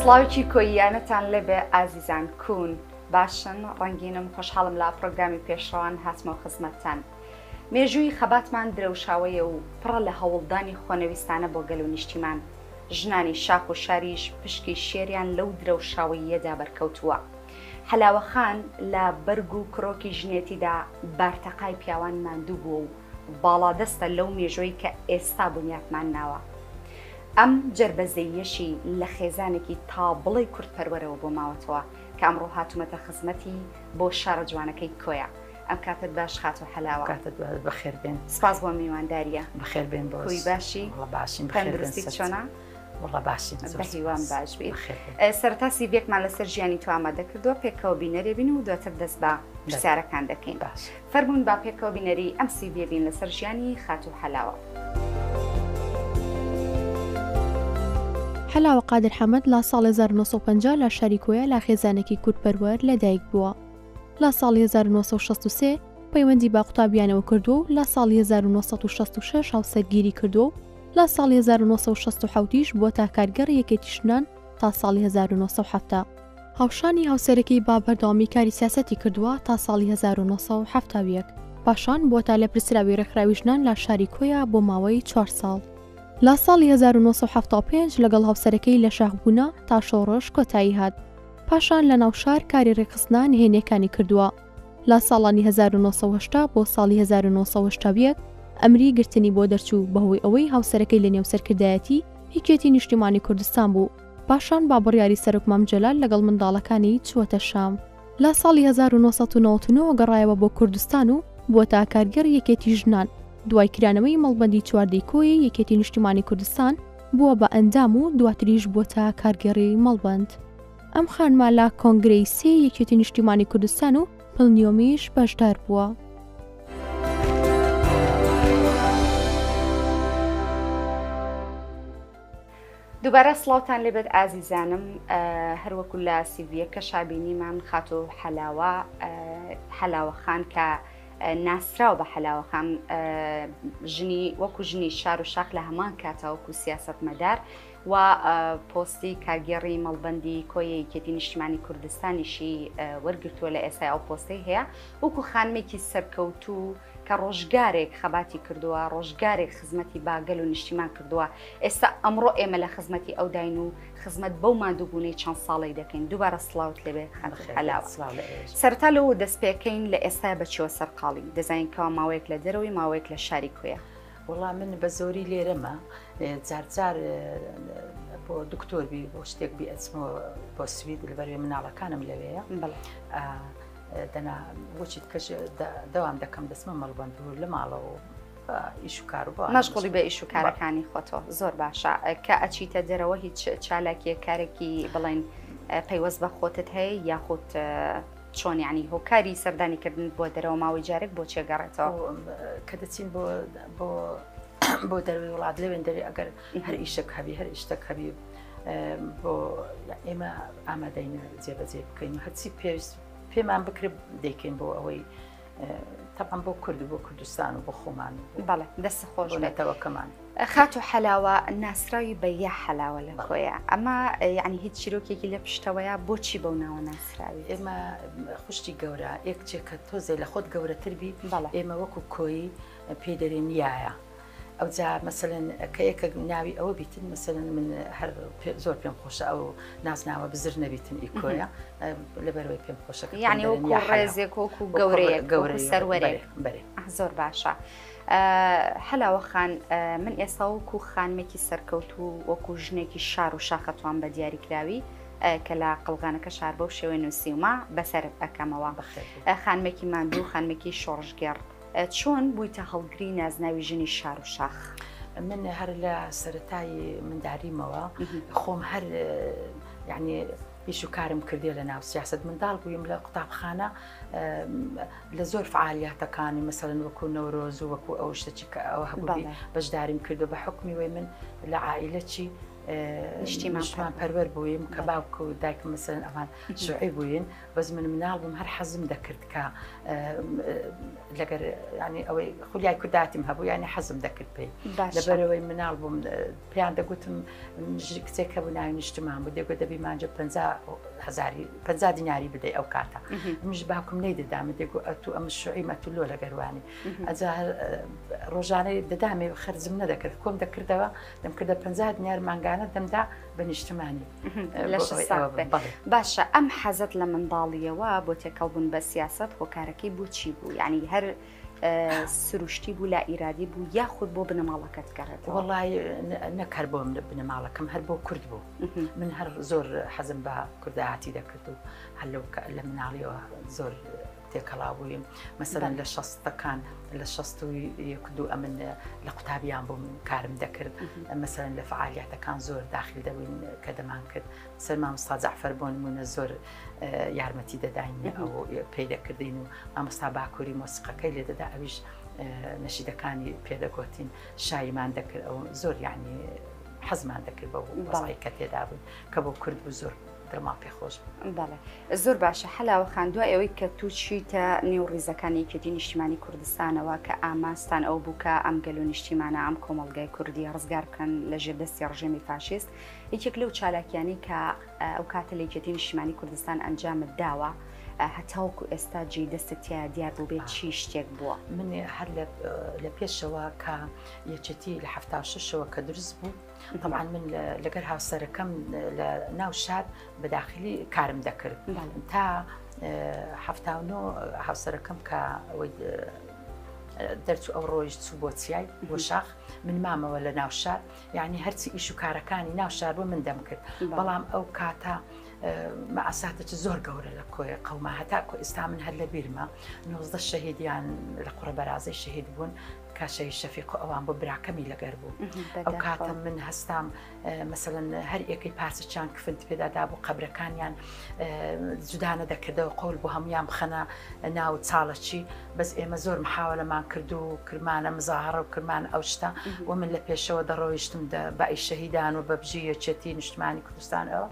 سلاوی کۆییانەتان لێبێ ئازیزان کوون باشن ڕەنگینم خۆشحاڵم لە پرۆگرامی پێشڕەوان هاتمەوە خزمەتتان. مێژووی خەباتمان درەوشاوەیە و پڕە لە هەوڵدانی خۆنەویستانە بۆ گەل و نیشتیمان. ژنانی شاخ و شاریش پشکی شێریان لەو درەوشاوەیەدا بەرکەوتووە. حەلاوەخان لە بەرگ و کڕۆکی ژنێتیدا بارتەقای پیاوان ماندوو بووە و باڵادەستە لەو مێژۆی کە ئێستا بنیاتمان ناوە. ئەم جربەزەیەشی لە خێزانێکی تا بڵی کورتپەروەرەوە بۆ ماوەتەوە کە ئەمڕۆ هاتوومەتە خزمەتی بۆ شارە جوانەکەی کۆیە. ئەم کاتت باش خاتو حەلاوە. کاتت بەخێر بێن. سپاس بۆ میوانداریە. بەخێر بێن بۆ کوی باشی؟ باشین تەندروستی چۆنە؟ وڵا باشین بەهیوان باش بیت. سەرەتا سیڤێکمان لەسەر ژیانی تو ئامادە کردووە پێکەوە بینەرێ بین و دواتر دەست بە پرسیارەکان دەکەین. فەرموون با پێکەوە بینەری ئەم سیڤێ بین لەسەر ژیانی خاتو حەلاوە. حەلاوە قادر حەمەد لە ساڵی 1950 لە شاری کۆیە لە خێزانێکی کورتپەروەر لەدایک بووە. لە ساڵی 1963 پەیوەندی با قوتابیانەوە کردو و لە ساڵی 1966 هاوسەرگیری کردو و لە ساڵی 1960 بۆ تا کارگەڕ یەکێتی ژنان تا ساڵی 1970. هاوشانی هاوسەرەکەی با بەردەوامی کاری سیاسەتی کردووە تا ساڵی 1970. پاشان بۆ تا لە پرسراوی ڕێکخراوی ژنان لە شاری کۆیە بۆ ماوەی 4 ساڵ. لە ساڵی 1975 لەگەڵ هاوسەرەکەی لە شاخبوونا تا شۆڕش کۆتایی هات. پاشان لە ناوشار کاری ڕێکخستنان هێنیەکانی کردووە. لە ساڵانی 1970 بۆ ساڵی 1970 ئەمری گرتنی بۆ دەرچوو بەهۆی ئەوەی هاوسەرەکەی لە نێوسەرکردایەتی هیچێتی نیشتیمانی کوردستان بوو. پاشان با بڕیاری سەرۆک مام جەلال لەگەڵ منداڵەکانی چووەتە شام. لە ساڵی 1999 گەڕایەوە بۆ کوردستان و بۆ تا کارگەڕ یەکێتی ژنان. دوای کرانەوەی مەڵبەندی چواردەی کۆی یەکێتی نیشتیمانی کوردستان بووە بە ئەندام و دواتریش بۆ تا کارگەڕی مەڵبەند. ئەم خانما لە کۆنگرەی سێ یەکێتی نیشتیمانی کوردستان و پڵنیۆمیش بەشدار بووە. دووبارە سڵاوتان لێبێت ئازیزانم. هەروەکو لە سیڤیەکە شابینیمان خاتو حەلاوەخان کە ناسراو بە حەلاوەخان ژنی وەکو ژنی شار و شاخ لە هەمان کاتە وەکو سیاسەتمەدار و پۆستی کارگێڕی مەڵبەندی کۆیە یەکێتی نیشتیمانی کوردستانیشی وەرگرتووە لە ئێستا ئەو پۆستەی هەیە وەکو خانمێکی سەرکەوتوو کە ڕۆژگارێک خەباتی کردووە ڕۆژگارێک خزمەتی باگەل و نیشتیمان کردووە. ئێستا ئەمڕۆ ئێمە لە خزمەتی ئەو داین و خزمەت بەو مادووبوونەی چەند ساڵی دەکەین. دووبارە سڵاوت لێبێ حەلاوە. سەرەتا لەوە دەست پێکەین لە ئێستا بەچێوە سەرقاڵی دەزانینکەوە ماوەیەک لە دەرەوەی ماوەیەک لە شاری کۆیە. وڵام من بە زۆری لێرەمە جارجار بۆ دکتۆربی بۆ شتێک بی ئەچمەوە بۆ سوید لەبەروێ مناڵەکانم لەوەیە دەنا بۆچی کەش دەوام دەکەم دەسمە مەڵبەند بوو لە ماڵەوە ئیش و کار بۆ مەشغوڵی بە ئیش و کارەکانی خۆتەوە زۆر باشە کە ئەچیتە دەرەوە هیچ چالاکیە کارێکی بڵێن پەیوەست بە خۆتت هەیە یاخود چۆن یعنی هۆکاری سەردانیکردن بۆ دەرەوە ماوەی جارێک بۆ چێگەڕێتەوە کە دەچین بۆ دەروی وڵات لەوێن دەری ئەگەر هەر ئیشێک هەبی هەر ئیشتێک هەبی بۆ ئێمە ئامادەین جێبەجێ بکەین هەرچی پێویست پێمان بکرێت دەیکەین بۆ ئەوەی تەبان بۆ کورد و بۆ کوردستان و بۆ خۆمان بەڵێ دەست خۆش بێتەوەکەمان. خاتو حەلاوە ناسراوی بە یا حەلاوە لە کۆیە ئەمە یعنی هیچ چیرۆکێکی لە پشتەوەیە بۆچی بەو ناوە ناسراوی؟ ئێمە خوشتی گەورە یەکچێکە تۆزێ لە خۆت گەورەتر بی ئێمە وەکو کۆی پێی دەرێن یایە. ئەو جا مەسەلەن کە یەکە ناوی ئەوە بیتن مەسەلەن من هەر زۆر پێم خۆشە ئەو نازناوە بزر نەبیتن ئیکۆیە لەبەرەوەی پێم خۆشەکە یعنی وەکو ڕێزێک وەکو گەورەیەک سەروەرێک زۆر باشە. حەلاوەخان من ئێستا وەکو خانمێکی سەرکەوتوو وەکو ژنێکی شار و شاخەتوان بە دیاریکراوی کە لە قەڵغانەکە شار بەو شێوەی نووسیومە بەسەر ئەەکەمەوە خانمێکی ماندوو خانمێکی شۆڕژگەڕ چۆن بوویتە هەڵگری نازناوی ژنی شار و شاخ؟ من هەر لە سەرەتای منداریمەوە خۆم هەر یعنی هیچ و کارم کردێ لە ناو سیاست منداڵ بوویم لە قوتابخانە لە زۆر فعالیاتەکانی مەسەلەن وەکو نەورۆز و وەکو ئەو شتێکی کە ئەوە هەبوو بەشداریم کردو بە حکمی وی من لە عائیلەتی نیشتمان پەروەەر بوویم کە باوکە و دایکم مەسەرەن ئەوان شوعی بووین بەس من مناڵ بووم هەر حەزم دەکرد کە لەگەر ینی ئەوەی خولیای کورداتیم هەبوو ینی حەزم دەکرد پێی لەبەرەوەی مناڵ بووم پێیان دەگوتم کچێکە بوو ناوی نیشتمان بوو دەگوت دەبی مانجە 50 دیناری بدەی ئەو کاتە منش باوکم نەیدەدامە دەگو ئەتو ئەم شوعیمە تو لۆ لەگەروانی ئەجا ڕۆژانەی دەدامێ خرجم نەدەکرد کۆم دەکردەوە دەمکردە 50 دینار مانگانە دەمدا بە نیشتمانی باشە ئەم حەزت لە منداڵیەوە بۆ تێکەڵبوون بە سیاست هۆکارەکەی بوو چی بوو یعنی هەر سروشتی بوو لا ئیرادی بوو یاخود بۆ بنەماڵەکەت گەڕێت وڵی نەکار بۆم بنەماڵەکەم هەر بۆ کورد بوو من هەر زۆر حەزم بە کوردایەتی دەکرد و هەلو لە مناڵیەوە زۆر تێکەڵا بوویم مەسەرەن لە شەستەکان لە 1962 ئەمن لە قوتابیان بووم کارم دەکرد مەسەرەن لە فعالیاتەکان زۆر داخل دەبووین کە دەمان کرد سەرمان مامۆستا جەعفەر بۆ نمونە زۆر یارمەتی دەداین ئەو پێی دەکردین و مامۆستا باکووری مۆسیقەکەی لێ دەدا ئەویش نەشیدەکانی پێدەگوتین شایمان دەکرد ئەو زۆر یعنی حەزمان دەکرد بە وەزعی کە تێدا بوون کە بۆ کورد بوو زۆر درما پێخۆش بەڵێ زۆر باشە حەلاوە خاندووە ئەوەی کە تو چیتە نێو ڕیزەکانی یەکێتی نیشتیمانی کوردستانەوە کە ئاماستان ئەو بووکە ئەم گەل و نیشتیمانە ئەم کۆمەڵگای کوردی ڕزگار بکەن لە ژێردەستی ڕژێمی فاشیست یەکێک لەو چالاکیانی کە ئەو کاتە لە یەکێتی نیشتیمانی کوردستان ئەنجامت داوە هەتاوەکو ئێستا جێی دەستت تیا دیار بوو بێت چی شتێک بووە من هەر لە پێشەوە کە یەکێتی لە 76ەوە کە دروست بوو طبعا من لەگەر هاوسەرەکەم لە ناو شار بەداخلی کارم دەکرد تا 79 هاوسەرەکەم کە دەرچوو ئەو ڕۆژ چوو بۆ چیای بۆ شاخ من مامەوە لە ناو شار یعنی هەرچی ئیش و کارەکانی ناو شار بۆ من دەمکرد بەڵام ئەو کاتە مەعساتێکی زۆر گەورە لە کۆی قەوما هەتاکو ئێستا من هەر لە بیرمە 19 شەهیدیان لە قوڕە بەرازەی شەهید بوون کاشەی شەفیق و ئەوان بۆ براکەمی لەگەر بوو ئەو کاتە من هەستام مەسەڵەن هەر یەکەی پارچەیان کفنت پێدادا بوو قەبرەکانیان جودانە دەکردەوە قۆڵ بۆ هەمویان بخەنە ناو چاڵەچی بەس ئێمە زۆر محاولەمان کرد و کرمانە مزاهرە و کرمان ئەو شتە و من لە پێشەوە دەڕۆیشتم بەئی شەهیدان و بە بژیەکێتی نیشتمانی کوردستان ئەوە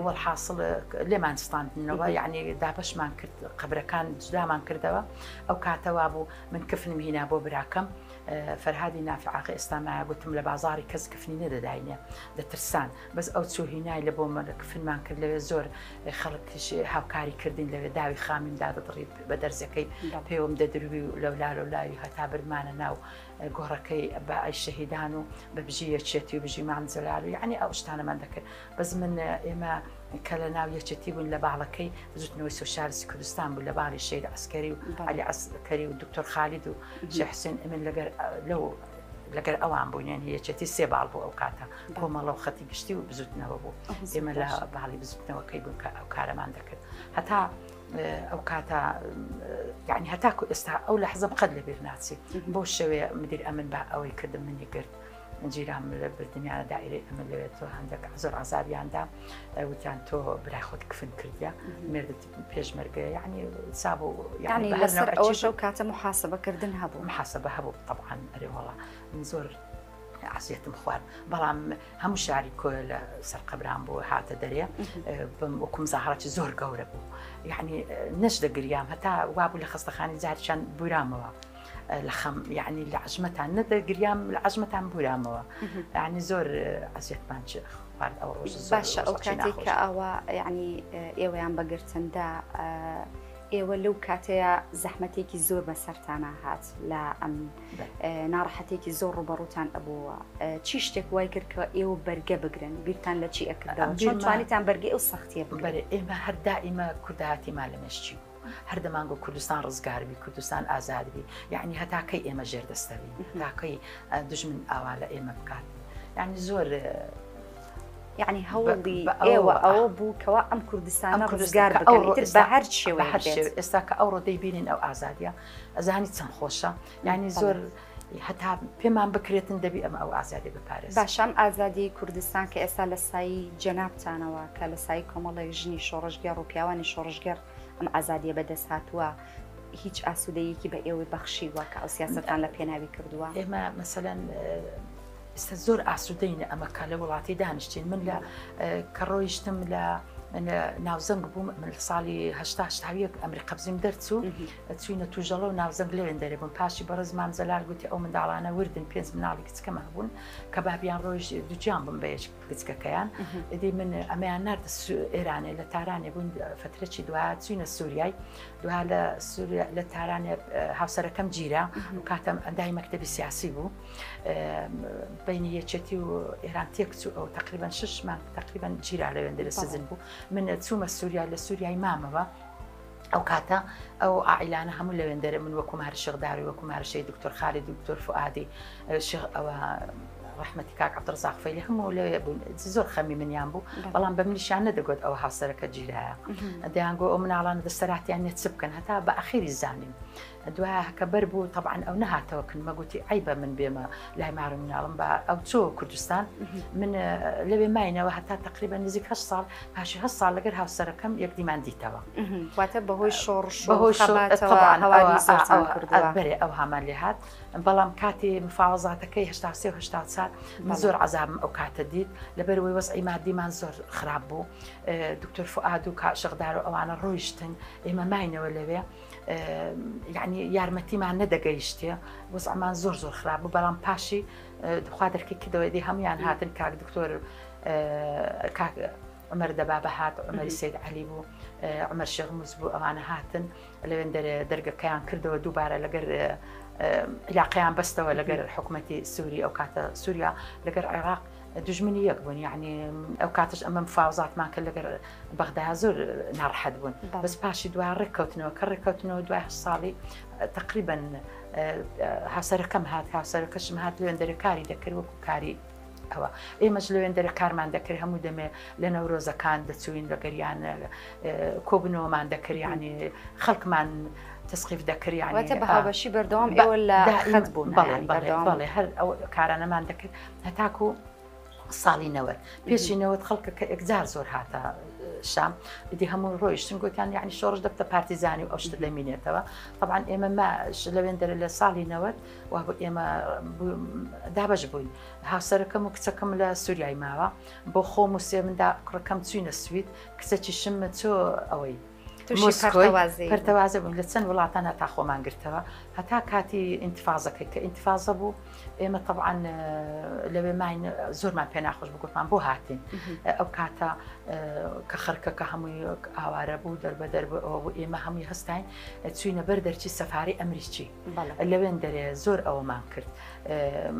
وەڵحاصڵ لێمان ستاندنەوە یعنی دابەشمان کرد قەبرەکان جودامان کردەوە ئەو کاتەوا بوو من کفنم هینا بۆ براکەم فەرهادی نافعاقی ئێستامایە گوتم لە بازاری کەس کفنی نەدەداینە دەترسان بەس ئەو چوو هینای لە بۆ کفنمان کرد لەوێ زۆر خەڵکیش هاوکاری کردین لەوێ داوی خامیندا دەدڕی بە دەرزەکەی پێوەم دەدروی و لەولای هەتا برمانە ناو گۆڕەکەی بە ئەی شەهیدان و بە بژیەکێتی و بژی مام جەلال و یعنی ئەو شتانەمان دەکرد بەس من ئێمە کە لە ناو یەکێتی بوون لە باڵەکەی بزوتنەوەی سۆشیالیستی کوردستان بوو لە باڵی شەید عەسکەری و عەلی عەسکەری و دکتۆر خالید و شێخ حوسێن ئەمن لەگەر ئەوان بوونیان یەکێتی سێ باڵ بوو ئەو کاتە کۆمەڵە و خەتی گشتی و بزوتنەوە بوو ئێمە لە باڵی بزوتنەوەکەی بوون کە ئەو کارەمان دەکرد هەتا ئەو کاتە یعنی هەتاکو ئێستا ئەو لە حەزم قەت لەبیر ناچێت بۆ شەوێ مدیر ئەمن بە ئەوەی کردم منی گرت جیران لە بردنیانە دائیرەی ئەمە لەوێت تۆ هەندێک زۆر عەزابیاندا وتیان تۆ برای خۆت کفن کردیە مێردت پێشمەرگە یعنی ساب و یعنی لەسەر ئەوەش ئەو کاتە محاسبەکردن هەبوو محاسبە هەبوو طبعاً ئەرێ وەڵا من زۆر عزیەتم خوارد بەڵام هەموو شاری کۆ لە سەر قەبران بوو هاتە دەرێ وەکو مزاحەتی زۆر گەورە بوو یعنی نەش دەگریام هەتا وابوو لە خەستەخانەی جاریشان بورامەوە لە خەم یعنی لە عەژمەتان نەدەگریام لە عەژمەتان بورامەوە یعنی زۆر عزیەتمان خوارد ئەو ڕۆژ باشە ئەو کاتێک کە ئەوە یعنی ئێوەیان بەگرتندا ئێوە لەو کاتەیە زەحمەتێکی زۆر بەسەرتانە هات لە ئەم ناڕەحەتێکی زۆر ڕوبەڕووتان ئەبووە چی شتێک وای کرد کە ئێوە بەرگە بگرن بیرتان لە چی ئەکردەوە چۆن توانیتان بەرگە ئەو سەختیە بگرن ئێمە هەر دائیمە کوردایەتیمان لە مەشتی هەر دەمانگۆ کوردستان ڕزگاربی کوردستان ئازادبی یعنی هەتاکەی ئێمە ژێردەستەوی هەتاکەی دژمن ئاوا لە ئێمە بکات یعنی زۆر یعنی هەوڵی ئێوە ئەوە بوو کەوا ئەم کوردستانە ڕزگار بکەن بە هەر شێوە ئێستا کە ئەوڕۆ دەیبینین ئەو ئازادیە ئەزانی چەند خۆشە یعنی زۆر هەتا پێمان بکرێتن دەبی ئەمە ئەو ئازادی بپارێز باشەم ئازادی کوردستان کە ئێستا لە سایی جەنابتانەوە کە لە سایی کۆمەڵی ژنی شۆڕژگەر و پیاوانی شۆڕژگەر ئەم ئازادیە بەدەست هاتووە هیچ ئاسوودەیەکی بە ئێوەی بەخشیوە کە ئەو سیاسەتان لە پێناوی کردووە ئێمە مەسەلەن ئێستا زۆر ئاسوودەینە ئەمە کە لە وڵاتی دانیشتین من لە کە ڕۆیشتم لە ناوزەنگ بووم من ساڵی هەشتاویەک ئەمریقا بزیم دەرچوو چوینە توژەڵە و ناوزەنگ لەوێن دەرێبوون پاشی بەڕێز مام زەلال گوتی ئەو منداڵانە وردن 5 مناڵی کچکەمە بوون کە بابیان ڕۆژ دووجیان بم بەیەک کچکەکەیان ئەدی من ئەمەیان ناردە ئێرانێ لە تارانێ بوون فترەی دوای چوینە سووریای دوای لە تارانێ هاوسەرەکەم گیرا و کاتەم ئەندای مەکتەبی سیاسی بوو بینی یەکێتی و ئێران تێکچوو ئەو تقریبا 6 مانگ تقریبا گیرا لەوێن دەرە سزن بوو من چوومە سووریا لە سووریای مامەوە ئەو کاتە ئەو عائیلانە هەموو لەوێن دەرە من وەکو ماری شەغداری وەکو مارشەی دکتۆر خالید دکتۆر فؤادی ئەوە ڕحمەتی کاک عەبدوڕەزاق فەیلی هەموو لەوێ بوون زۆر خەمی منیان بوو بەڵام بە منیشیان نەدەگوت ئەوە هاوسەرەکە گیرایە دەیانگۆ ئەو مناڵانە دەسەراتیان نێت چ بکەن هەتا بە ئەخیری زانیم دوای هەکە بەر بوو طبعا ئەو نەهاتەوە کن مەگوتی ئەی بە من بێمە لای ماڕ مناڵم بە ئەو چۆ کوردستان من لەوێ ماینەوە هەتا تقریبا نزیک 8 ساڵ پاشی 8 ساڵ لەگەر هاوسەرەکەم یەکدیمان دیتەوە واتە بەهۆی شۆڕش بەرێ ئەو هامان لێ هات بەڵام کاتی مفاوەزاتەکەی 1970 من زۆر عەزابم ئەو کاتە دیت لەبەرەوەی وەزعی مادیمان زۆر خراپ بوو دکتۆر فؤاد و شەغدار و ئەوانە ڕۆیشتن ئێمە ماینەوە لەوێ یعنی یارمەتیمان نەدەگەیشتێ وەزعمان زۆر خراپ بوو بەڵام پاشی خوا دەرکی کردەوە دی هەمویان هاتن کاک دکتۆر کاک عمەر دەبابە هات عمەری سید عەلی بوو عمەر شێخموس بوو ئەوانە هاتن لەوێن دەرگەکەیان کردەوە دووبارە لەگەر علاقەیان بەستەوە لەگەر حکوومەتی سووری ئەو کاتە سووریا لەگەر عێراق دژمنی یەک بوون یعنی ئەو کاتش ئەمە مفاوزاتمان کرد لەگەر بەغدایا زۆر ناڕەحەت بوون بەس پاشی دوای ڕێککەوتنەوە کە ڕێککەوتنەوە دوای 8 ساڵی تقریبا هاوسەرەکەم هات هاوسەرەکەشم هات لەوێن دەرە کاری دەکرد وەکو کاری ئەوە ئێمەش لەوێن دەرە کارمان دەکرد هەموو دەمێ لە نەورۆزەکان دەچوین لەگەریان کۆبنەوەمان دەکرد ینی خەڵکمان تسقیف دەکرد ینی واتە بە هاوبەشی بەردەوام ئێوە لە خەت بوون بەڵێ هەر ئەو کارانەمان دەکرد هەتاکو ساڵی نەوەت پێشی نەوەت خەڵکەکە ئەگزار زۆر هاتە شام دی هەموو ڕۆیشتن گوتیان یعنی شۆڕش دەبتە پارتیزانی و ئەو شتە دەمینێتەوە طبعا ئێمە لەوێن دەرە لە ساڵی نەوەت و ئێمە دابەش بووین هاوسەرەکەم و کچەکەم لە سووریای ماوە بۆ خۆم و سێ مندا کوڕەکەم چوینە سوید کچەکی شممە چۆ ئەوەی پەرتەوازە بوون لە چەند وڵاتان هەتا خۆمان گرتەوە هەتا کاتی ئینتیفازەکەی کە ئینتیفازە بوو ئێمە طبعا لەوێ ماین زۆرمان پێ ناخۆش بگوتمان بۆ هاتین ئەو کاتە کە خەرکەکە هەمووی ئاوارە بوو دەربەدەر بوو ئێمە هەمووی هەستین چوینە بەر دەرچی سەفاری ئەمریکی لەوێن دەرێ زۆر ئەوەمان کرد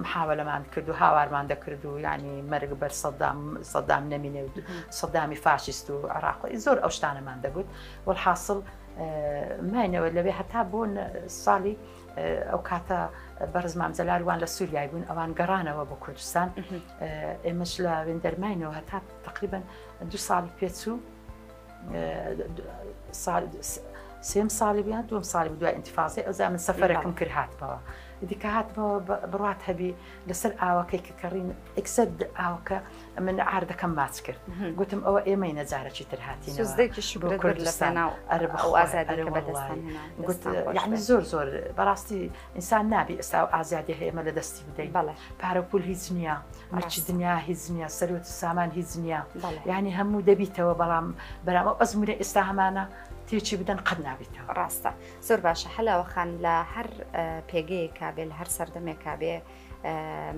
محاولەمان کرد و هاوارمان دەکرد و ینی مەرگ بەر سەدام نەمینێ و سەدامی فاشیست و عێراقی زۆر ئەو شتانەمان دەگوت والحاصل ماینەوە لەوێ هەتا بوون ساڵی ئەو کاتە بەڕز مام زەلاروان لە سووریای بوون ئەوان گەڕانەوە بۆ کوردستان ئێمەش لە وێندەرماینەوە هەتا تقریبا 2 ساڵی پێچوو سێم ساڵی بیان دوم ساڵی دوای ئینتیفازی ئەوزا من سەفەرێکم کرد هاتمەوە دیکە هاتمەوە بڕات هەبی لەسەر ئاوەکەی کە کەڕین ئەکسەر ئاوەکە من ئاردەکەم ماچ کرد گوتم ئەوە ئێمەی نەجارێکی تر هاتینەوە کوردستان ئەو ئازادی گوت یعنی زۆر بەڕاستی ئینسان نابی ئێستا و ئازادی هەیە ئێمە لە دەستی بدەین پارە پول هیچ نییە مەرجی دنیا هیچ نییە سەرۆت سامان هیچ نییە یعنی هەموو دەبیتەوە بەڵام بەرامە ئەزمونە ئێستا هەمانە تێکی بدەن قەت نابێتەوە ڕاستە زۆر باشە هەلاوەخان لە هەر پێگەیە کابێ لە هەر سەردەمێک کابێ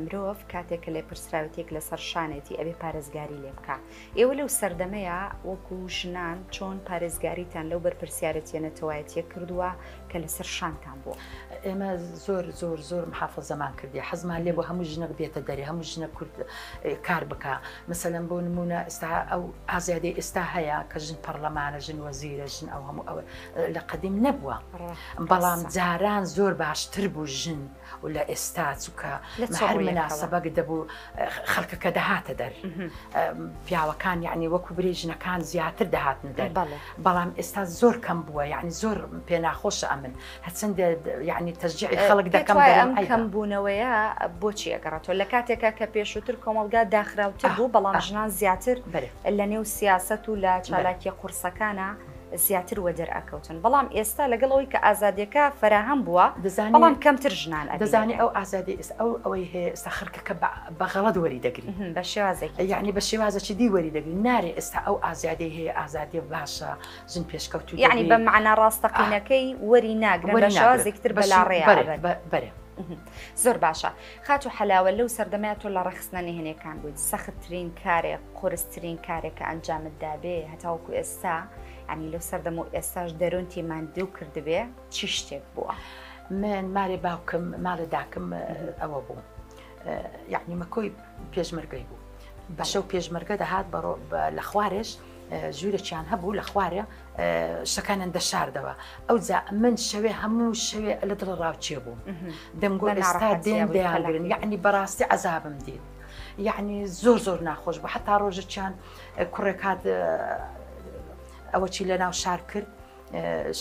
مرۆڤ کاتێک لێ پرسراوتێک لەسەر شانێتی ئەبێ پارێزگاری لێ بکە ئێوە لەو سەردەمەیە وەکو ژنان چۆن پارێزگاریتان لەو بەرپرسیارەتێنەتەوەیەتیە کردووە کە لەسەر شانتان بووە ئێمە زۆر محافظەمان کردی حەزمان لێ بۆ هەموو ژنە بێتە دەرێ هەموو ژنە کورد کار بکە مەسەلەن بۆ نمونە ئێستا ئەو ئازادی ئێستا هەیە کە ژن پەرلەمانە ژن وەزیرە ژن ئەو هەموو ئەوە لە قەدیم نەبووە بەڵام جاران زۆر باشتر بوو ژن و لە ئێستا چووکە هەر مناسەبەک دەبوو خەڵکەکە دەهاتە دەر پیاوەکان یعنی وەکو برێ ژنەکان زیاتر دەهاتن دەر بەڵام ئێستا زۆر کەم بووە یعنی زۆر پێ ناخۆشە ئەمن هەچەند یعنی تەشجیعی خەڵک دەکەم ئەم کەم بوونەوەیە بۆچی ئەگەڕێتەوە لە کاتێکە کە پێشووتر کۆمەلگا داخراوتر بوو بەڵام ژنان زیاتر لە نێو سیاسەت و لە چالاکی قورسەکانە زیاتر وە دەرئەکەوتن بەڵام ئێستا لەگەڵەوەی کە ئازادیەکە فراهەم بووە بەڵام کەمتر ژنان دەزانی ئەو ئازادی ئەوەی هەیە ئێستا خەرکەکە بەغەڵەت وەری دەگری بە شێوازێکی یعنی بە شێوازەی دی وەری دەگری نارێ ئێستا ئەو ئازادی هەیە ئازادی باشە ژن پێشکەوتوی یعنی بە معنا ڕاستەقینەکەی وەری ناگرن بە شێوازێکتر بەلاڕێ بەرێ زۆر باشە خات و حەلاوە لەو سەردەمای تۆ لە ڕەخستنی هێنەکان بوویت سەختترین کارێک قورسترین کارێک کە ئەنجامت دابێ هەتاوەکو ئێستا ینی لەو سەردەم و ئێستاش دەرونتی ماندوو کردبێ چی شتێک بووە من مارێ باوکم ماڵە داکم ئەوە بوو یعنی مەکۆی پێشمەرگەی بوو بە شەو پێشمەرگە دەهات لە خوارێش ژوورێکیان هەبوو لە خوارێ شەکانیان دەشاردەوە ئەو جا من شەوێ هەموو شەوێ لە دڵ ڕاوچێ بوو دەمگۆ ئێستا دێن دەیانگرن یعنی بەڕاستی عەزابم دێت یعنی زۆر ناخۆش بوو حتا ڕۆژێکیان کوڕێکات ئەوە چی لە ناو شار کرد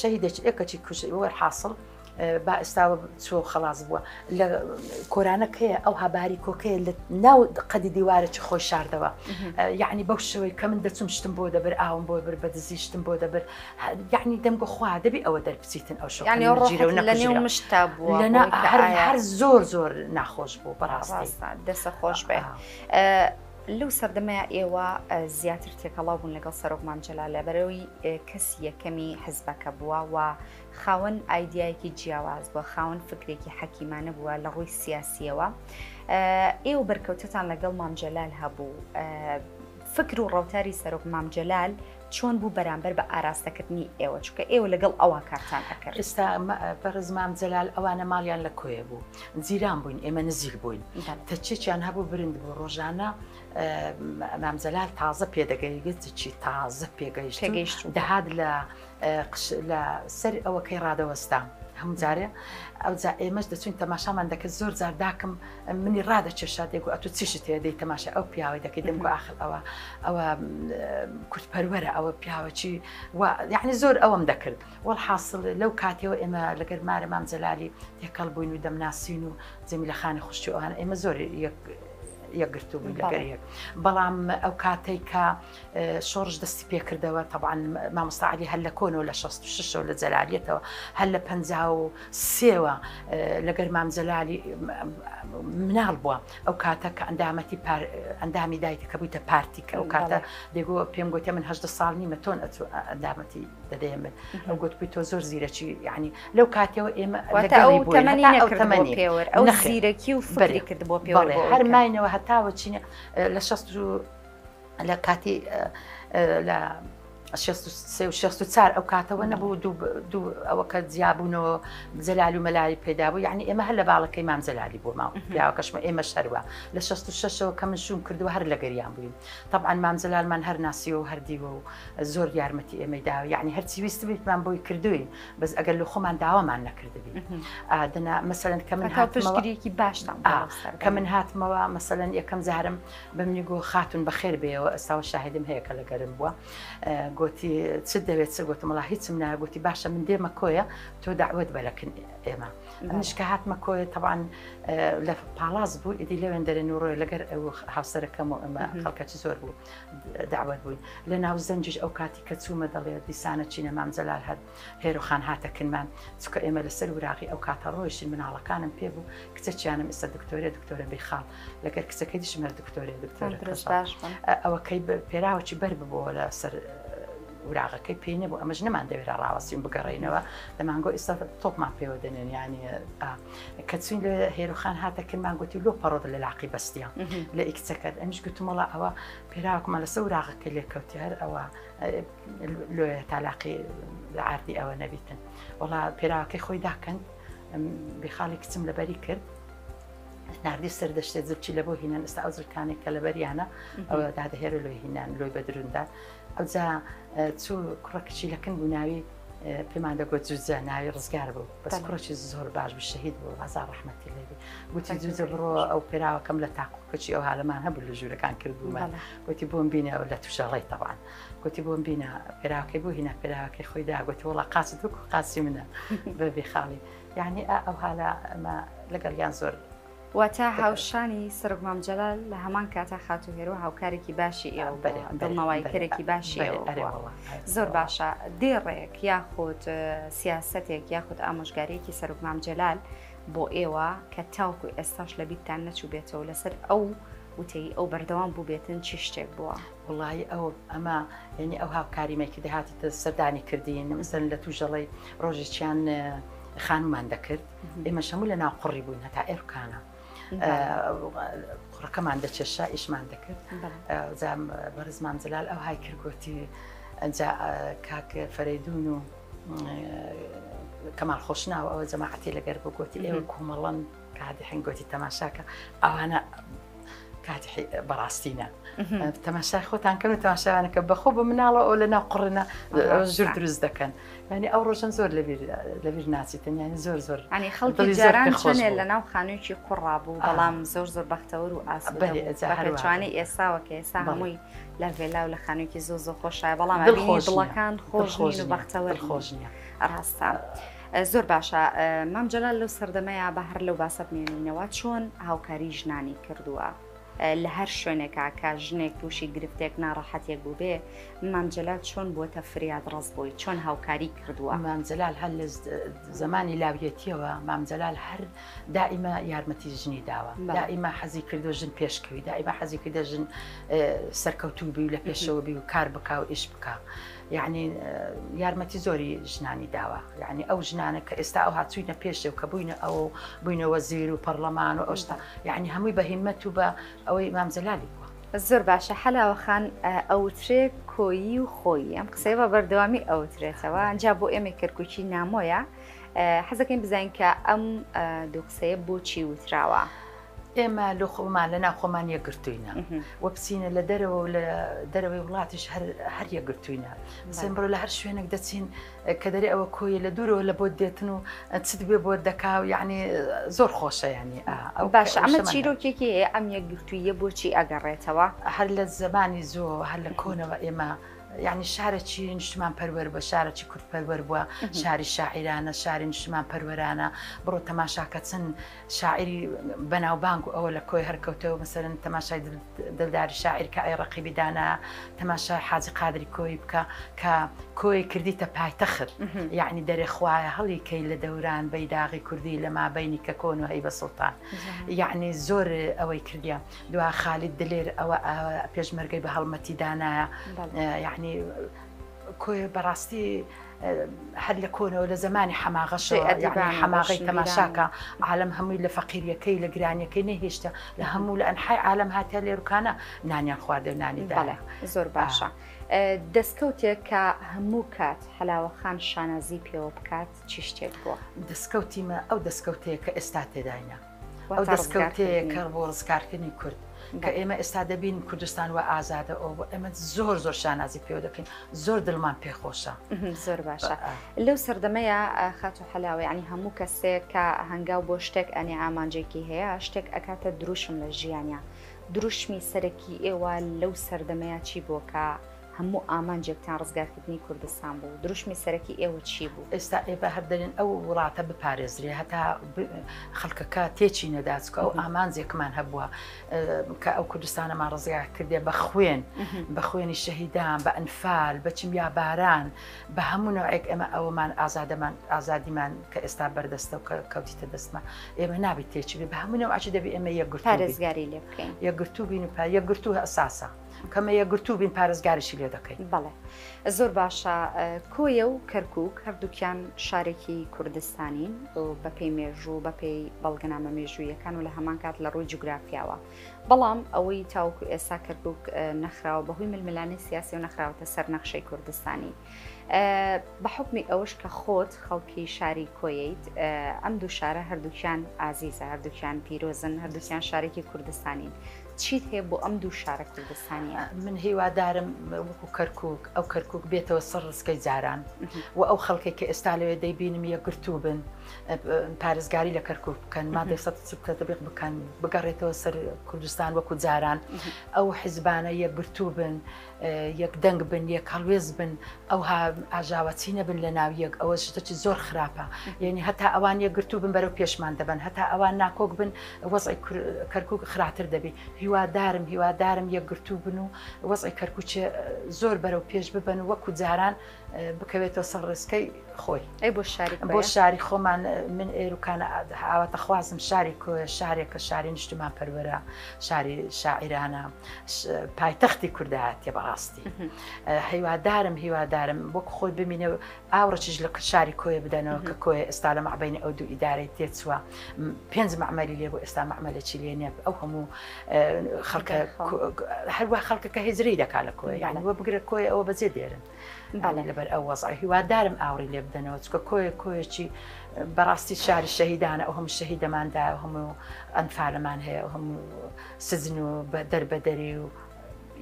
شەهیدێک ئێکەچی کوژ وەرحاصڵ با ئێستاوە چۆ خلاص بووە لە کۆرانەکەیە ئەو هەباری کۆکەیە لە ناو قەدی دیوارێکی خۆی شاردەوە یعنی بەو شەوەی کە من دەچم شتم بۆ دەبر ئاوم بۆ بر بەدزی شتم بۆ دەبر یعنی دەمگۆ خوا دەبی ئەوە دەربچیتن ئەو شەو لە نێو مشتا بووە هەر زۆر ناخۆش بوو بەڕاستی دەسە خۆش بێ لەو سەردەمەیە ئێوە زیاتر تێکەڵاو بوون لەگەڵ سەرۆک مام جەلال لەبەرەوەی کەسی یەکەمی حزبەکە بووە و خاوەن ئایدیایەکی جیاواز بووە خاوەن فکرێکی حەکیمانە بووە لە ڕووی سیاسیەوە ئێوە بەرکەوتتان لەگەڵ مام جەلال هەبوو فکر و ڕەوتاری سەرۆک مام جەلال چۆن بوو بەرامبەر بە ئاراستەکردنی ئێوە چونکە ئێوە لەگەڵ ئەوە کارتان ئەکرد ئێستا بەڕز مام جەلال ئەوانە ماڵیان لە کۆیە بوو جیران بووین ئێمە نزیک بووین تەچێکیان هەبوو برند بوو ڕۆژانە مام جەلال تازە پێدەگەیگەچی تازە پێگەیشت دەهات لە سەر ئەوەکەی ڕادەوەستا هەموو جارێ ئەو جا ئێمەش دەچوین تەماشامان دەکرد زۆر جار داکم منی ڕادەچێشا دێگو ئەتو چیشت هەیە دەی تەماشا ئەو پیاوەی دەکەی دەمگو ئاخر ئەوە کورتپەروەرە ئەوە پیاوەچی یعنی زۆر ئەوەم دەکرد وەڵحاصڵ لەو کاتێەوە ئێمە لەگەر مارە مام جەلالی تێکەڵ بووین و دەمناسین و جەمیلەخانی خوشتی ئەوانە ئێمە زۆر یەکگرتو بووین لەگەر یەک بەڵام ئەو کاتەی کە شۆڕش دەستی پێکردەوە طبعاً مامۆستا عەلی هەر لە کۆنەوە لە 66 لە جەلالیەتەوە هەر لە 53ەوە لەگەر مام جەلالی مناڵ بووە ئەو کاتە کە ئەندامی دایکە کە بوویتە پارتیکە ئەو کاتە دێگۆ پێم گوتە من 8 ساڵ نیمە تۆن ئەندامەتی دەدەێ من ئەو گوت بووی تۆ زۆر زیرەکی یعنی لەو کاتەوە ئێمە ئەو زیرەکی و فکری کرد بۆ پێوە هەر ماینەوە هەتاوە چینە لە 60 لە کاتی لە 64 ئەو کاتەوە نەبوو دوو ئەوە کە جیابوونەوە جەلال و مەلای پێدا بوو یعنی ئێمە هەر لە باڵەکەی مام جەلالی بوو ماوە پیاوەکەشمە ئێمە شەروە لە 66ەوە کە من شوم کردووە هەر لە گەریان بووین طبعاً مام جەلالمان هەر ناسیوە و هەردیوە و زۆر یارمەتی ئێمەی داوە یعنی هەرچی ویست بیتمان بۆی کردوین بەس ئەگەر لە خۆمان داوامان نەکردبی دنا مەسەلەن کە من هاتمەوەگیریکی باشتان کە من هاتمەوە مەسەلەن یەکەم جارم بەمنی گۆ خاتون بەخێر بێەوە ئەستاوە شاهدم هەیە کە لەگەرم بووە گوتی چ دەوێت چ گوتم وڵا هیچم ناگوتی باشە من دێمە کۆیە تۆ داوت بەلەکن ئێمە منش کە هاتمە کۆیە طبعاً لە پاڵاز بوو ئیدی لەوێن دەرێن و ڕۆی لەگەر ئەو هاوسەرەکەم و ئەمە خەڵکەکی زۆر بوو داوت بووین لە ناو زەنجش ئەو کاتی کە چوومە دەڵێ دیسانە چینە مام جەلال هەر هێروخان هاتەکنمان چکە ئێمە لەسەر وراقی ئەو کاتە ڕۆیشین مناڵەکانم پێ بوو کچەکیانم ئێستا دکتۆرە بێخاڵ لەگەر کچەکەی دیشمە دکتۆرە ئەوەکەی پێراوەکی بەر ببووە لە سەر وراغەکەی پێی نەبوو ئەمەش نەمان دەوێرا ڕاوەسیین بگەڕێنەوە دەمانگۆ ئێستا تۆپمان پێوە دەنێن ینی کە چوین لە هێروخان هاتەکردمان گوتی لۆ پەڕۆدە لە لاقی بەستیان لە ئیکچەکەت ئەمیش گوتمەڵە ئەوە پێراوەکمان لەسەر وراغەکە لێکەوتی هەر ئەوە لۆیە تالاقی لە ئاردی ئەوە نەبیتن وڵا پێراوەکەی خۆی داکەند بێخاڵی کچم لەبەری کرد نردی سەردەشتێت زرچی لە بۆ هینان ئێستا ئەو زرکانێک کە لەبەریانە ئەوە دادەهێرە لۆی هینان لۆی بەدروندا ئەوجا چوو کوڕەکەچی لەکن بوو ناوی پێمان دەگوت جوزە ناوی ڕزگار بوو بەس کوڕێکی زۆر باش بوو شەهید بوو هەزار ڕەحمەتی لێبی گوتی جوزە بڕۆ ئەو پێراوەکەم لە تاقوکەچی ئەو هەڵەمان هەبوو لە ژوورەکان کردبوومان گوتی بۆم بینە ئەو لە تووشەڵی تەوان گوتی بۆم بینە پێراوەکەی بوو هینە پێراوەکەی خۆیدا گوتی وڵا قاچت وەکو قاچی منە بەبێ خاڵی یعنی ئەو هالا ئەمە لەگەڵیان زۆر واتە هاوشانی سەرۆک مام جەلال لە هەمان کاتە خاتوهێرە و هاوکارێکی باشی ئێوە دڵنەوەیکەرێکی باشی ئێوە زۆر باشە دێڕێک یاخود سیاسەتێک یاخود ئامۆژگارەیەکی سەرۆک مام جەلال بۆ ئێوە کە تاوکو ئێستاش لە بیرتان نەچوو بێتەوە لەسەر ئەو وتەی ئەو بەردەوام بوو بێتن چی شتێک بووە؟ وڵی ئەمە ینی ئەو هاوکاریمێکی دەهاتیتە سەردانی کردین مەسەن لە تووژەڵی ڕۆژێکیان خانومان دەکرد ئێمە شەموو لە ناوقڕی بووین هەتا ئێرکانە قڕەکەمان دەچێشا ئیشمان دەکرد بەرز مام جەلال ئەو های کردگوتی ئەجا کاک فەرەیدون و کەمال خۆشناوە ئەوە جەماعەتی لەگەر بۆ گوتی ئێوە کومەڵەن کاتی هەنگۆتی تەماشاکە ئەوانە کاتی بەڕاستینە تەماشای خۆتان کەن و تەماشاوانەکە بەخۆ بە مناڵە ئەو لە ناو قڕنە ژور دروست دەکەن ینی ئەو ڕۆژن زۆر لەبیر ناچیتن ینی زۆر زۆر ینی خەڵکی جاران چنێ لە ناو خانوویکی قوڕا بوو بەڵام زۆر زۆر بەختەوەر و ئاسوانی ئێساوە کە ئێستا هەمووی لە ڤێلا و لە خانوویکی زۆر زۆر خۆشایە بەڵام دڵەکان خۆش و بەختەوەر خۆش نییە ڕاستە. زۆر باشە مام جەلال لەو سەردەمەیە بە هەر لەو باسە بمێنینەوە چۆن هاوکاری ژنانی کردووە لە هەر شوێنێکا کە ژنێک تووشی گرفتێک ناڕەحەتێک بوو بێ مام جەلال چۆن بۆتە فریاد ڕست بووی چۆن هاوکاری کردووە؟ مام جەلال هەر لە زمانی لاویەتیەوە مام جەلال هەر دائیمە یارمەتی ژنی داوە دائیمە حەزی کردو ژن پێشکەوی دائیمە حەزی کردە ژن سەرکەوتوو بی و لە پێشەوە بی و کار بکا و ئیش بکە یعنی یارمەتی زۆری ژنانی داوە یعنی ئەو ژنانە کە ئێستا ئەو هاتووینە پێشێ و کە بووینە ئەو بووینەوە زیر و پەرلەمان و ئەوشتا یعنی هەمووی بە هیممەت و بە ئەوەی مام جەلالی بووە. زۆر باشە حەلاوەخان ئەوترێ کۆیی و خۆی ئەم قسەی بە بەردەوامی ئەوترێتەوە ئەنجا بۆ ئێمە کەرکووکی نامۆیە حەزەکەین بزانین کە ئەم دوو قسەیە بۆچی وتراوە؟ ئێمە لە خۆمان لە ناوخۆمان یەکگرتووینە وە بچینە لە دەرەوە و لە دەرەوەی وڵاتیش هەر یەکگرتووینە سێن بڕۆ لە هەر شوێنێک دەچین کە دەرێ ئەوە کۆیە لە دوورەوە لە بۆ دێتن و چت بێ بۆ دەکا و یعنی زۆر خۆشە ینی ئەو باشە ئەمە چیرۆکێکی هەیە ئەم یەکگرتوویە بۆچی ئەگەڕێتەوە؟ هەر لە زمانی زۆر هەر لە کۆنەوە ئێمە یعنی شارێکی نیشتمان پەروەر بە شارێکی کورد پەروەر بووە شاری شاعیرانە شاری نیشتمان پەروەرانە بڕۆ تەماشاکە چەند شاعری بەناوبانگ و ئەوە لە کۆی هەرکەوتەوە مەسەرن تەماشای دڵداری شاعیر کە ئەی ڕەقیبی دانا تەماشای حاجی قادری کۆی بکە کە کۆی کردیتە پایتەخت یعنی دەرێ خوایە هەڵی کەی لە دەوران بەیداغی کوردی لە مابینی کە کۆن و هەیبە سوڵتان یعنی زۆر ئەوەی کردیە دوا خالید دلێر ئەوە پێشمەرگەی بە هەڵمەتی دانایە یعنی کۆی بەڕاستی هەر لە کۆنەوە لە زمانی حەماغەشەوە حەماغی تەماشاکە عالم هەمووی لە فەقیریەکەی لە گرانیەکەی نەهێشتە لە هەموو لە ئەنحای عالم هاتیە لێروکانە نانیان خواردە و نانی داڵێ زۆر باشە دەستکەوتێک کە هەموو کات حەلاوەخان شانازی پێوە بکات چی شتێک بووە؟ دەستکەوتیمە ئەو دەستکەوتەیە کە ئێستا تێداینە ئەو دەستکەوتەیە کە بۆ ڕزگارکردنی کورد کە ئێمە ئێستا دەبین کوردستان وە ئازادە ئەو ئێمە زۆر زۆر شانازی پێوە دەکەین زۆر دڵمان پێخۆشە. زۆر باشە لەو سەردەمەیە خات و حەلاوە ینی هەموو کەسێک کە هەنگاو بۆ شتێک ئەنی ئامانجێکی هەیە شتێک ئەکاتە دروشم لە ژیانیا دروشمی سەرەکی ئێوە لەو سەردەمەیە چی بۆ کە هەموو ئامانجێکتان ڕزگارکردنی کوردستان بوو دروشمی سەرەکی ئێوە چی بوو؟ ئێستا ئێبە هەردەرێن ئەو وڵاتە بپارێزرێ هەتا خەڵکەکە تێچی نەداچکە ئەو ئامانجێکمان هەبووە کە ئەو کوردستانەمان ڕزگار کردێ بە خوێن بە خوێنی شەهیدان بە ئەنفال بە چمیا باران بە هەموو نوعێک ئێمە ئەوەمان ئازادیمان کە ئێستا بەردەستە و کەوتیتە دەستمان ئێمە نابێت تێچی بێ بە هەموو نوعچ دەبێ ئێمە یەکگرتو پارێزگاری لێ بکەین یەکگرتو بین و یەکگرتو ئەساسە کەمە یەکگرتو بین پارێزگاریشی لێ دەکەین. بەڵێ زۆر باشە کۆیە و کەرکووک هەردووکیان شارێکی کوردستانین بەپێی مێژوو بەپێی بەڵگەنامە مێژوویەکان و لە هەمان کات لە ڕووی جوگرافیاوە بەڵام ئەوەی تاوکو ئێستا کەرکووک نەخراوە بەهۆی ململانی سیاسی و نەخراوەتە سەر نەخشەی کوردستانی بە حکمی ئەوەش کە خۆت خەڵکی شاری کۆییت ئەم دوو شارە هەردووکیان ئازیزە هەردووکیان پیرۆزن هەردووکیان شارێکی کوردستانین چیت هەیە بۆ ئەم دوو شارە کوردستانیە؟ من هیوادارم وەکو کەرکووک ئەو کەرکووک بێتەوە سەر ڕسکەی جاران و ئەو خەڵکێک کە ئێستا لەوێ دەیبینم یەکگرتوو بن پارێزگاری لە کەرکووک بکەن مادەی سەد تەطبیق بکەن بگەڕێتەوە سەر کوردستان وەکو جاران ئەو حیزبانە یەکگرتوو بن یەک دەنگ بن یەک هەڵوێز بن ئەو ئاژاوەچی نەبن لە ناو یەک ئەوە شتێکی زۆر خراپە یعنی هەتا ئەوان یەکگرتوو بن بەرەو پێشمان دەبن هەتا ئەوان ناکۆک بن وەزعی کەرکووک خراتر دەبێت هیوادارم یەکگرتوو بن و وەزعی کەرکووچێ زۆر بەرەو پێش ببن و وەکو جاران بکەوێتەوە سەر ڕێسکەی خۆی بۆ شاری خۆمان من ئێروکانە ئاواتە خوازم شاری کۆیە شارێکە شاری نیشتمان پەروەرە شاری شاعیرانە پایتەختی کوردایەتێ بەڕاستی هیوادارم وەک خۆی ببینێ ئاوڕەچش لە شاری کۆیە بدەنەوە کە کۆیە ئێستا لە مەعبەینی ئەو دوو ئیدارەی تێچووە 5 مەعمەلی لێ بۆ ئێستا مەعمەلێکی لێ نییە ئەو هەموو خەڵکە هەروە خەڵکەکە هێزری دەکات لە کۆیە یعنی وە بگرێت کۆیە ئەوە بەجێ دێرن لەبەر ئەو وەزعی هیوادارم ئاوری لێ بدەنەوە چکە کۆیەکی بەڕاستی شاری شەهیدانە ئەو هەموو شەهیدەماندا هەموو ئەنفالەمان هەیە هەموو سزن و دەربەدەری و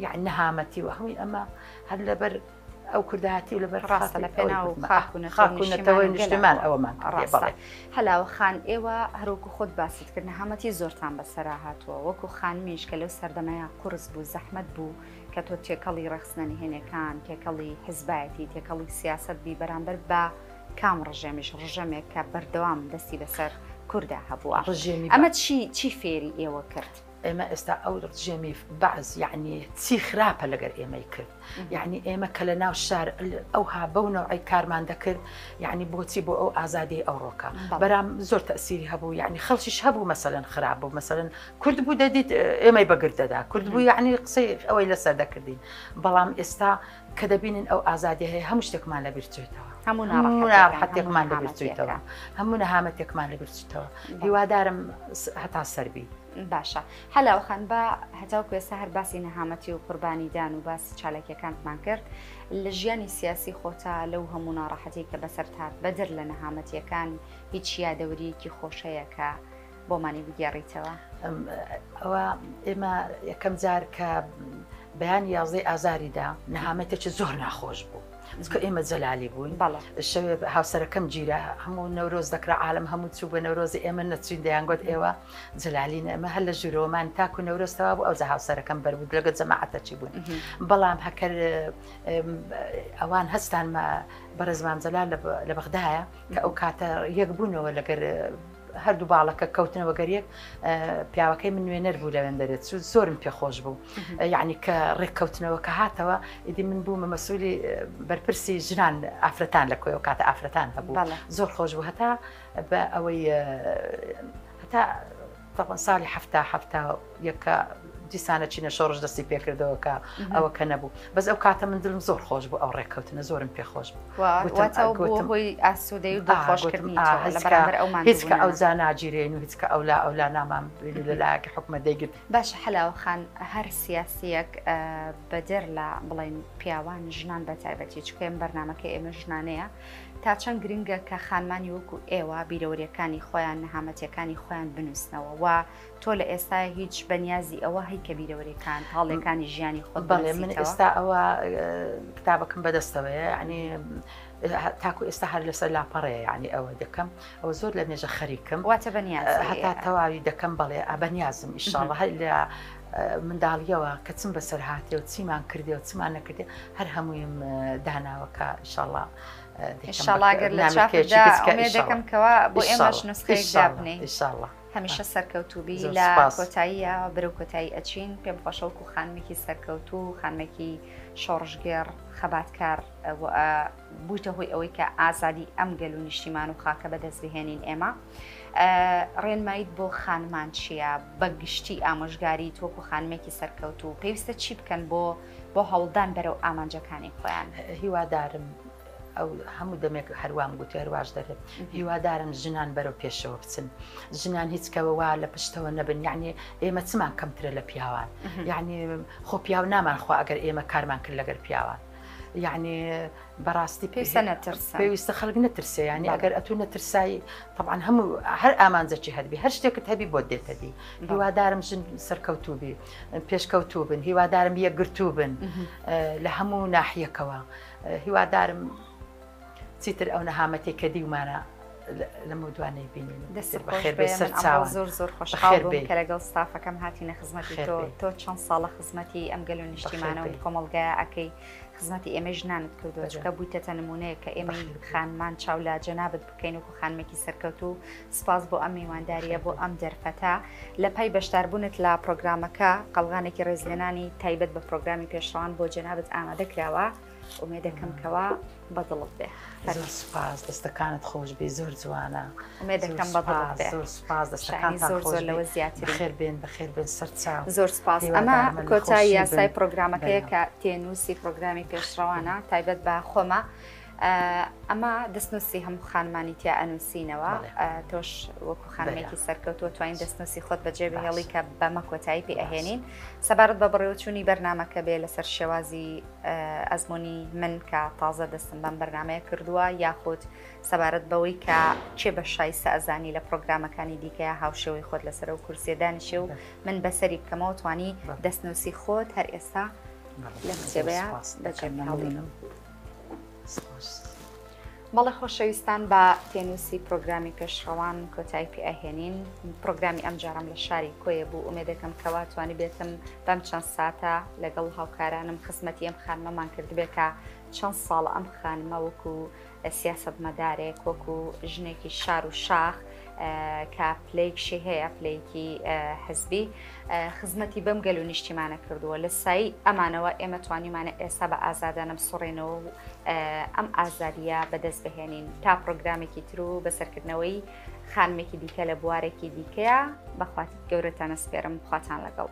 یعنی نەهامەتی و هەمووی ئەمە هەر لەبەر ئەو کوردایەتی و لەبەر ڕاستە لە پێنا و خاکوونەتەوەی نیشتمان ئەوەمان ڕاستە هەلاوە خان ئێوە هەروکو خۆت باست کرد نەهامەتی زۆرتان بەسەرا هاتووە وەکو خانمیش کە لەو سەردەمەیە قورس بوو زەحمەت بوو کە تۆ تێکەڵی ڕەخسنەنی هێنەکان تێکەڵی حیزبایەتی تێکەڵی سیاست بی بەرامبەر بە کام ڕژێمیش ڕژەمێک کە بەردەوام دەستی بەسەر کووردا هەبووە ئەمە چی فێری ئێوە کرد؟ ئێمە ئێستا ئەو ڕژێمی بەعز یعنی چی خراپە لەگەر ئێمەی کرد یعنی ئێمە کە لە ناو شار ئەوها بەو نەوعی کارمان دەکرد یعنی بۆچی بۆ ئەو ئازادی ئەوڕۆکە بەرام زۆر تەسیری هەبوو یعنی خەڵکیش هەبوو مەسەلەن خراپ بوو مەسەلەن کورد بوو دەدیت ئێمەی بەگردەدا کورد بوو یعنی قسەی ئەوەی لەسەر دەکردین بەڵام ئێستا کە دەبینن ئەو ئازادی هەیە هەموو شتێکمان لەبیرچێتەوە هەموو ناڕەحەتێکمان لەبیرچێتەوە هەموو نەهامەتێکمان لەبیرچێتەوە هیوادارم هەتا سەربی باشە هەلاوەخان بە هەتاوکو ئێستا هەر باسی نەهامەتی و قوربانیدان و باسی چالاکیەکانتمان کرد لە ژیانی سیاسی خۆتا لەو هەموو ناڕەحەتی کە بەسەر هات بەدر لە نەهامەتیەکان هیچ یادەوریەکی خۆشەیە کە بۆمانی بگێڕیتەوە؟ ئەوە ئێمە یەکەم جار کە بەیان 11 ئازاریدا نەهامەتێکی زۆر ناخۆش بوو چکە ئێمە جەلالی بووین شەوێ هاوسەرەکەم گیرە هەموو نەورۆز دەکرا عالم هەموو چوو بە نەورۆزی ئێمە نەچوین دەیانگوت ئێوە جەلالین ئەمە هەر لە ژوورەوەمان تاکو نەورۆستەوە بوو ئەوجا هاوسەرەکەم بەربوو لەگە جەماعەتەچی بوون بەڵام هەکەر ئەوان هەستان بەڕێزمان جەلال لە بەغدایە کە ئەو کاتە یەک بوونەوە لەگەر هەردوو باڵەکە کەوتنەوە گەریەک پیاوەکەی من نوێنەر بوو لەوێن دەرێت زۆرم پێخۆش بوو یعنی کە ڕێککەوتنەوە کە هاتەوە ئیدی من بوومە مەسئولی بەرپرسی ژنان ئافرەتان لە کۆی و کاتە ئافرەتان هەبوو زۆر خۆش بوو هەتا بە ئەوەی هەتا ساڵی هەفتا یەکە دیسانە چینە شۆڕش دەستی پێکردەوە کە ئەوە کە نەبوو بەس ئەو کاتە من دڵم زۆر خۆش بوو ئەو ڕێککەوتنە زۆرم پێخۆش بوو ئاسوودەی و دڵخۆشکردنی هیچ کە ئەو جا ناگیرێن و هیچ کە ئەولا نامان لەلایەکی حکومە دەیگرت باشە هەلاوەخان هەر سیاسیەک بەدەر لە بڵێن پیاوان ژنان بە تایبەتی چکەم بەرنامەکە ئێمە ژنانەیە تا چەند گرنگە کە خانمانی وەکو ئێوە بیرەوەریەکانی خۆیان نەهامەتیەکانی خۆیان بنووسنەوە و تۆ لە ئێستا هیچ بەنیازی ئەوە هی کە بیرەوەریەکان هەڵێکانی ژیانی خۆت بەڵێ من ئێستا ئەوە کتابەکەم بەدەستەوەیە ینی تاکو ئێستا هەر لەسەر لاپەڕەیە ینی ئەوە دەکەم ئەوە زۆر لە مێژە خەریکم واتە بەنیاز هەتا تەواوی دەکەم بەڵێ بەنیازم ئیشاڵڵە هەر لە منداڵیەوە کە چم بەسەر هاتێ و چیمان کردێ و چمان نەکردێ هەر هەموویم داناوەکە ئیشاڵڵە ئینشاڵڵاگەر لە چاپدا دەکەم کەوا بۆ ئێمەش نوسخەیەک دابنێ ئیشاڵڵە هەمیشە سەرکەوتوبی لە کۆتاییە بەرەو کۆتایی ئەچین پێم خۆشەوەکو خانمێکی سەرکەوتوو خانمێکی شۆڕژگێر خەباتکار بووتە هۆی ئەوەی کە ئازادی ئەم گەل و نیشتیمان و خاکە بەدەست بهێنین ئێمە ڕێنماییت بۆ خانمان چییە بەگشتی ئامۆژگاری تۆکو خانمێکی سەرکەوتوو پێویستە چی بکەن بۆ هەوڵدان بەرەو ئامانجەکانی خۆیان هیوادارم ئەو هەموو دەمێک هەروان گوتی هەرواش دەرێت هیوادارن ژنان بەرەو پێشەوە بچن ژنان هیچکەوە وا لە پشتەوە نەبن یعنی ئێمە چمان کەمترە لە پیاوان یعنی خۆ پیاو نامانخوا ئەگەر ئێمە کارمان کرد لەگەر پیاوان يعني بەڕاستی پێویستە خەڵک نەترسێ ینی ئەگەر ئەتو نەترسایی طبعاً هەموو هەر ئامانجەکی هەربی هەر شتێکت هەبی بۆ دێتە دی هیوادارم ژن سەرکەوتوو بی پێشکەوتوو بن هیوادارم یەکگرتوو بن لە هەموو ناحیەکەوە هیوادارم چیتر ئەو نەهامەتێک کە دیومانە لەمە دوانەی بینین بەخێر بێ سەر چاوان زۆر خۆشحاڵ بووم کە لەگەڵ ستافەکەم هاتینە خزمەتی تۆ چەند ساڵە خزمەتی ئەم گەل و نیشتیمانەوە کۆمەڵگایە ئەەکەی خزمەتی ئێمە ژنانت کردووە چکە بوویتەتە نمونەیە کە ئێمە خانمان چاو لە جەنابەت بکەین وکو خانمێکی سەرکەوت و سپاس بۆ ئەم میوانداریە بۆ ئەم دەرفەتە لە پای بەشداربوونت لە پرۆگرامەکە قەڵغانێکی ڕێزلێنانی تایبەت بە پرۆگرامی پێشڕەوان بۆ جەنابەت ئامادە کراوە ئومێدەکەمکەوە بەدڵت بێ زۆر سپاس دەستەکانت خۆش بێ زۆر جوانە ئومێدەکەم بەدڵت بێ زۆر سپاس دەستەکان زۆر لەوە زیاتر بەخێر بێن بەخێر بێن سەر چاو زۆر سپاس ئەمە کۆتایی یاسای پرۆگرامەکەیە کە تێنووسی پرۆگرامی پێشڕەوانە تایبەت بە خۆمە ئەمە دەستنووسی هەموو خانمانی تیا ئەنووسینەوە تۆش وەکو خانمێکی سەرکەوتووە توانین دەستنووسی خۆت بەجێ بهێڵی کە بەمە کۆتایی پێ ئەهێنین سەبارەت بە بڕێوەچوونی بەرنامەکە بێ لەسەر شێوازی ئەزمموی من کە تازە دەستم بەم بەرنمەیە کردووە یاخود سەبارەت بەوەی کە چێ بە شایستە ئەزانی لە پرۆگرامەکانی دیکەیە هاوشێوەی خۆت لەسەر و کورسێ دانیشێ و من بەسەری بکەمەوە توانی دەستنووسی خۆت هەر ئێستا لە کتێبەیە بەجێبهێڵینم بەڵێ خۆشەویستان بە تێنووسی پرۆگرامی پێشڕەوان کۆتایی پێ ئەهێنین پرۆگرامی ئەم جارم لە شاری کۆیە بوو ئومێدەکەم کەوا توانی بێتم بەم چەند ساتە لەگەڵ هاوکارانم خزمەتی ئەم خانمەمان کرد بێ کە چەند ساڵ ئەم خانمە وەکو سیاسەتمەدارێک وەکو ژنێکی شار و شاخ کە پلەیەکشی هەیە پلەیەکی حزبی خزمەتی بەم گەل و نیشتیمانە کردووە لە سایی ئەمانەوە ئێمە توانیمانە ئێستا بە ئازادانە بسوڕێنەوە و ئەم ئازادیە بەدەست بهێنین تا پرۆگرامێکی تر و بەسەرکردنەوەی خانمێکی دیکە لە بوارێکی دیکەیە بەخواتی گەورەتانە سپێرم خواتان لەگەڵ